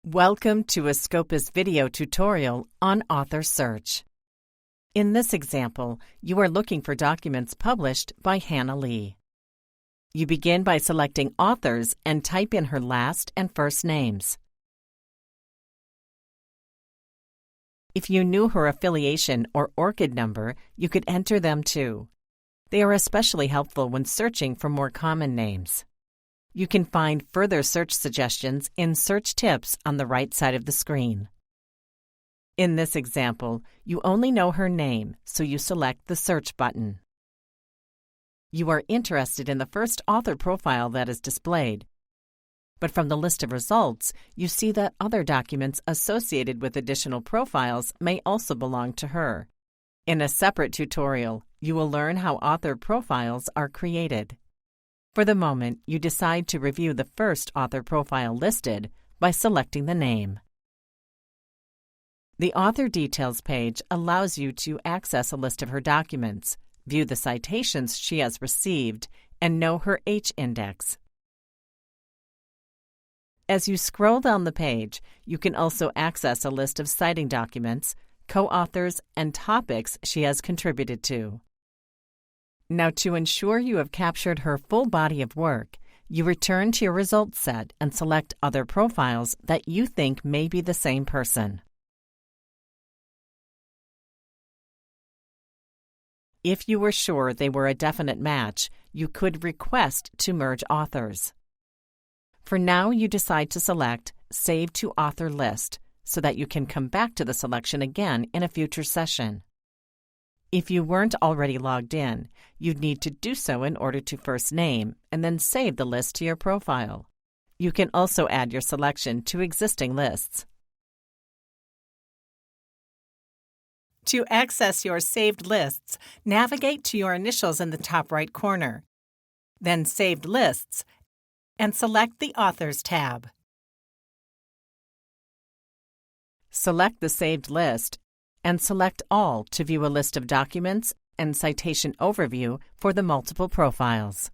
Welcome to a Scopus video tutorial on author search. In this example, you are looking for documents published by Hannah Lee. You begin by selecting authors and type in her last and first names. If you knew her affiliation or ORCID number, you could enter them too. They are especially helpful when searching for more common names. You can find further search suggestions in Search Tips on the right side of the screen. In this example, you only know her name, so you select the Search button. You are interested in the first author profile that is displayed, but from the list of results, you see that other documents associated with additional profiles may also belong to her. In a separate tutorial, you will learn how author profiles are created. For the moment, you decide to review the first author profile listed by selecting the name. The Author Details page allows you to access a list of her documents, view the citations she has received, and know her H-index. As you scroll down the page, you can also access a list of citing documents, co-authors, and topics she has contributed to. Now, to ensure you have captured her full body of work, you return to your results set and select other profiles that you think may be the same person. If you were sure they were a definite match, you could request to merge authors. For now, you decide to select Save to Author List so that you can come back to the selection again in a future session. If you weren't already logged in, you'd need to do so in order to first name and then save the list to your profile. You can also add your selection to existing lists. To access your saved lists, navigate to your initials in the top right corner, then Saved Lists, and select the Authors tab. Select the saved list and select All to view a list of documents and citation overview for the multiple profiles.